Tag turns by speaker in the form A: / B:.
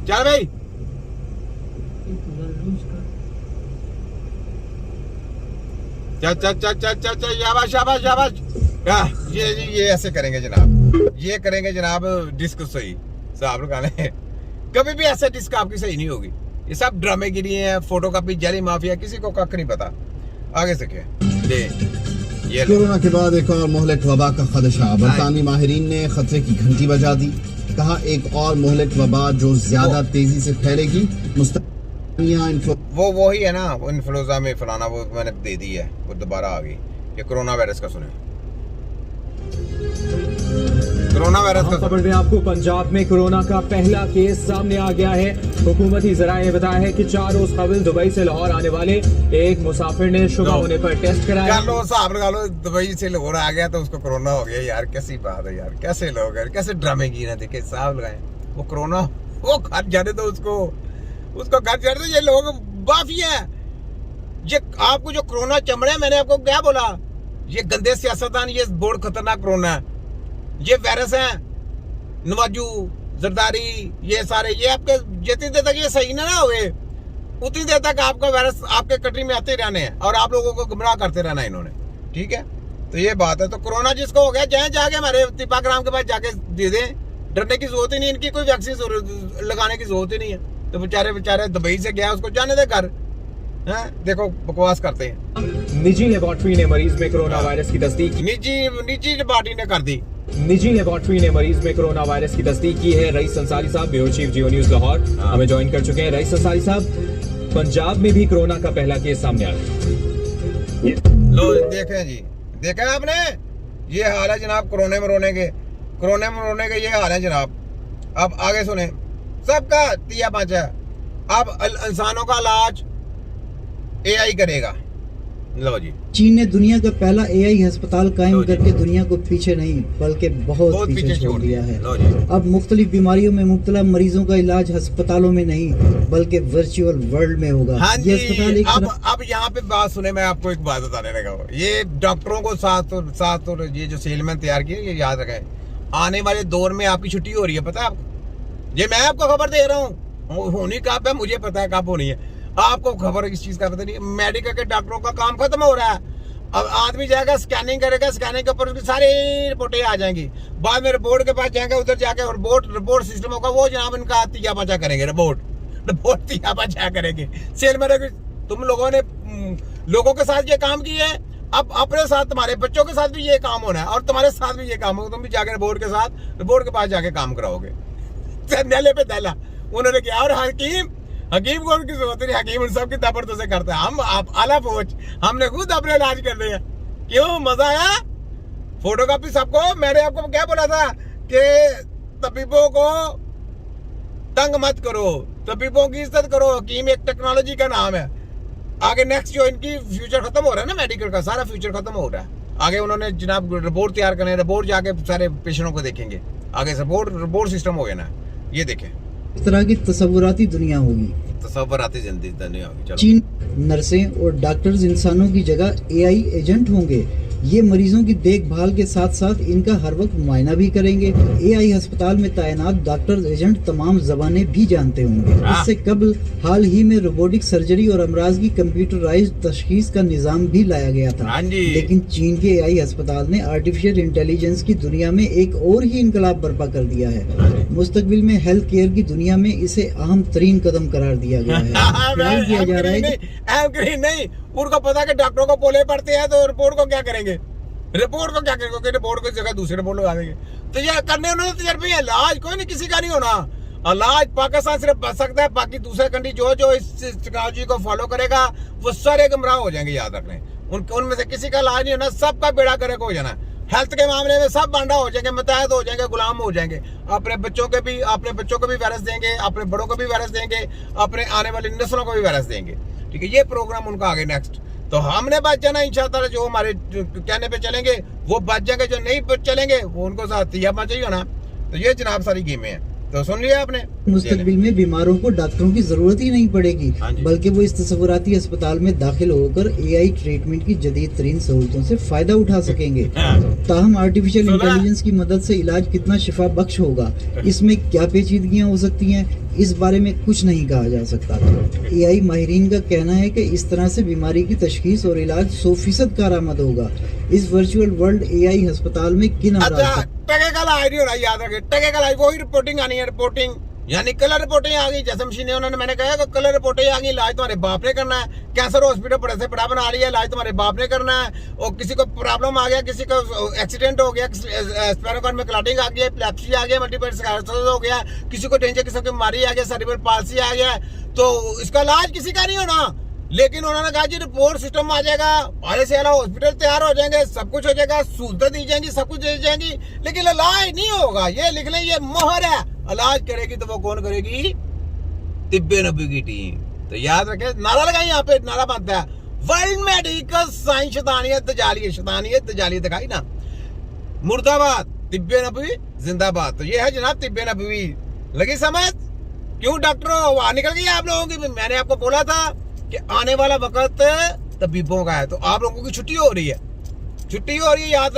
A: चल भाई चल चल चल चल चल चल शाबाश शाबाश शाबाश। ये ऐसे करेंगे जनाब, ये करेंगे जनाब डिस्क सही साहब ने। कभी भी ऐसे डिस्क आपकी सही नहीं होगी। ये सब ड्रामे गिरी है, फोटो कॉपी जाली माफिया, किसी को कख नहीं पता। आगे से क्या ले ये
B: कोरोना के बाद एक और मोहलिक वबा का खदशा। बरतानी माहिरीन ने खतरे की घंटी बजा दी। कहा एक और मोहलिक वबा जो ज्यादा तेजी से फैलेगी।
A: वो वही है ना, वो इन्फ्लुएंजा में फलाना, वो मैंने दे दी है, वो दोबारा आ गई। ये कोरोना वायरस का सुने, कोरोना वायरस का
C: खबर में आपको पंजाब में कोरोना का पहला केस सामने आ गया है। हुकूमती ज़राए ने बताया है कि 4 रोज कबल दुबई से लाहौर आने वाले एक मुसाफिर ने शुबा होने पर टेस्ट कराया।
A: दुबई से लाहौर आ गया तो उसको कोरोना हो गया। यार कैसी बात है यार, कैसे लोग हैं, कैसे ड्रामे की ना देखे साहब लगाए। वो कोरोना वो घर जाने तो उसको घर जाने तो। ये लोग बाफी है। ये आपको जो कोरोना चमड़े, मैंने आपको क्या बोला, ये गंदे सियासतदान, ये बोर्ड खतरनाक कोरोना है। ये वायरस है नवाजू जरदारी, ये सारे, ये आपके जितनी देर तक ये सही ना हुए उतनी देर तक आपका वायरस आपके कंट्री में आते रहने हैं और आप लोगों को गुमराह करते रहना इन्होंने। ठीक है, तो ये बात है। तो कोरोना जिसको हो गया जाए जाके हमारे तिपाग्राम के पास जाके दे दें, डरने की जरूरत ही नहीं, इनकी कोई वैक्सीन लगाने की जरूरत ही नहीं है। तो बेचारे दुबई से गया, उसको जाने दे घर। देखो बकवास करते हैं।
C: निजी लेबोरेटरी ने मरीज में कोरोना वायरस की तस्दीक
A: निजी लेबोरेटरी ने कर दी।
C: निजी लेबोरेटरी ने मरीज में कोरोना वायरस की तस्दीक की है। रईस अंसारी साहब, ब्यूरो चीफ जियो न्यूज लाहौर, हमें ज्वाइन कर चुके हैं। रईस अंसारी साहब, पंजाब में भी कोरोना का पहला केस सामने आ गया।
A: लो देखें जी, देखा है आपने, ये हाल है जनाब कोरोना में रोने के ये हाल है जनाब। अब आगे सुने, सबका तिया पांचा। अब इंसानों का इलाज AI करेगा। लो जी,
D: चीन ने दुनिया का पहला AI अस्पताल कायम करके दुनिया को पीछे नहीं बल्कि बहुत पीछे छोड़ दिया है। अब मुख्तलिफ बीमारियों में मुब्तला मरीजों का इलाज अस्पतालों में नहीं बल्कि वर्चुअल वर्ल्ड में होगा।
A: हाँ
D: ये अस्पताल एक
A: अब यहाँ पे बात सुने, मैं आपको एक बात बताने लगा हूँ। ये डॉक्टरों को साथ और ये जो सेलमैन तैयार किए, ये याद रखें, आने वाले दौर में आपकी छुट्टी हो रही है, पता है आपको। ये मैं आपको खबर दे रहा हूँ, होनी कब है मुझे पता है, कब होनी है आपको खबर इस चीज का पता नहीं। मेडिकल के डॉक्टरों का काम खत्म हो रहा है। अब आदमी जाएगा, स्कैनिंग करेगा, स्कैनिंग के ऊपर उसकी सारी रिपोर्टें आ जाएंगी। बाद में रिपोर्ट के पास जाएंगे, उधर जाके रिपोर्ट सिस्टम होगा, वो जनाब इनका तिया पाचा करेंगे। रिपोर्ट तिया पाचा करेंगे। सेल में तुम लोगों ने लोगों के साथ ये काम किया है, अब अपने साथ तुम्हारे बच्चों के साथ भी ये काम होना है और तुम्हारे साथ भी ये काम होगा। तुम भी जाकर रिपोर्ट के पास जाके काम कराओगे। नैले पे थैला उन्होंने किया। और हकीम को उनकी जरूरत नहीं, हकीम उन सब की तबरत से करता है। हम आप आला फौज, हमने खुद अपने इलाज कर लिया। क्यों, मजा आया। फोटोकॉपी सबको। मैंने आपको क्या बोला था कि तबीबों को तंग मत करो, तबीबों की इज्जत करो। हकीम एक टेक्नोलॉजी का नाम है। आगे नेक्स्ट जो इनकी फ्यूचर खत्म हो रहा है ना, मेडिकल का सारा फ्यूचर खत्म हो रहा है। आगे उन्होंने जनाब रिपोर्ट तैयार करने, रिपोर्ट जाके सारे पेशेंटों को देखेंगे। आगे से रिपोर्ट सिस्टम हो गया ना, ये देखें।
D: इस तरह की तसव्वुराती दुनिया होगी,
A: तसव्वुराती दुनिया होगी। चलो,
D: चीन नर्सें और डॉक्टर्स इंसानों की जगह AI एजेंट होंगे। ये मरीजों की देखभाल के साथ साथ इनका हर वक्त मुआयना भी करेंगे। AI अस्पताल में तैनात डॉक्टर एजेंट तमाम ज़बानें भी जानते होंगे। इससे कबल हाल ही में रोबोटिक सर्जरी और अमराज की कंप्यूटराइज्ड तशखीस का निज़ाम भी लाया गया था। लेकिन चीन के AI अस्पताल ने आर्टिफिशियल इंटेलिजेंस की दुनिया में एक और ही इनकलाब बर्पा कर दिया है। मुस्तकबिल में हेल्थ केयर की दुनिया में इसे अहम तरीन कदम करार दिया गया है। किया जा रहा है
A: नहीं, उनको पता कि डॉक्टरों को पोले पड़ते हैं, तो रिपोर्ट को क्या करेंगे, रिपोर्ट को जगह दूसरे रिपोर्ट लगा देंगे। तो ये करने उन्होंने तजर्बे हैं। इलाज कोई नहीं, किसी का नहीं होना। इलाज पाकिस्तान सिर्फ बच सकता है, बाकी दूसरे कंट्री जो इस टेक्नोलॉजी को फॉलो करेगा वो सारे गुमराह हो जाएंगे। याद रखने, उनमें से किसी का इलाज नहीं होना, सबका बेड़ा गर्क हो जाना। हेल्थ के मामले में सब बांडा हो जाएंगे, मुतहद हो जाएंगे, गुलाम हो जाएंगे। अपने बच्चों को भी वायरस देंगे, अपने बड़ों को भी वायरस देंगे, अपने आने वाली नस्लों को भी वायरस देंगे। ठीक है, ये प्रोग्राम उनका आगे नेक्स्ट। तो हमने बच जाना इंशाअल्लाह। जो हमारे कहने पे चलेंगे वो बच जाएंगे, जो नहीं चलेंगे वो उनको साथ तिया पांचा ही होना। तो ये जनाब सारी गेमें हैं। तो सुन लिया आपने।
D: मुस्तकबिल में बीमारों को डॉक्टरों की जरूरत ही नहीं पड़ेगी,
A: हाँ जी।
D: बल्कि वो इस तस्वुराती अस्पताल में दाखिल होकर एआई ट्रीटमेंट की जदीद तरीन सहूलतों से फायदा उठा सकेंगे। ताहम आर्टिफिशियल
A: सुना?
D: इंटेलिजेंस की मदद से इलाज कितना शिफा बख्श होगा, इसमें क्या पेचीदगियां हो सकती हैं, इस बारे में कुछ नहीं कहा जा सकता। एआई माहिरीन का कहना है कि इस तरह से बीमारी की तशखीस और इलाज 100% कारआमद होगा। इस वर्चुअल वर्ल्ड एआई अस्पताल में किन
A: अच्छा,
D: अमराज का
A: टके का लाई नहीं हो रहा, याद रखे, टके का लाई वही रिपोर्टिंग आनी है, रिपोर्टिंग यानी कलर रिपोर्टिंग आ गई। जैसे मशीनें उन्होंने मैंने कहा कि कलर रिपोर्टिंग आ गई, इलाज तुम्हारे बाप ने करना है। कैंसर हॉस्पिटल बड़े से बड़ा बना लिया, इलाज तुम्हारे बाप ने करना है। और किसी को प्रॉब्लम आ गया, किसी को एक्सीडेंट हो गया, स्पाइनल में क्लॉटिंग आ गया, एपिलेप्सी आ गया, मल्टीपल स्क्लेरोसिस हो गया, किसी को डेंजर किस्म की बीमारी आ गया, सेरेब्रल पाल्सी आ गया, तो इसका इलाज किसी का नहीं होना। लेकिन उन्होंने कहा जी रिपोर्ट सिस्टम आ जाएगा, पहले से हॉस्पिटल तैयार हो जाएंगे, सब कुछ हो जाएगा, सहूलतें दी जाएंगी, सब कुछ दी जाएंगी, लेकिन इलाज नहीं होगा। ये लिख लें, ये मोहर है। इलाज करेगी तो वो कौन करेगी? तिब्बे नबी की टीम। तो याद रखें, नारा लगाए, यहाँ पे नारा बनता है वर्ल्ड मेडिकल साइंस शैतानियत दजालियत दिखाई ना, मुर्दाबाद, तिब्बे नबी जिंदाबाद। तो ये है जनाब तिब्बे नबी। लगी समझ? क्यों डॉक्टरों निकल गई आप लोगों की? मैंने आपको बोला था कि आने वाला वक्त तबीबों का है, तो आप लोगों की छुट्टी हो रही है, याद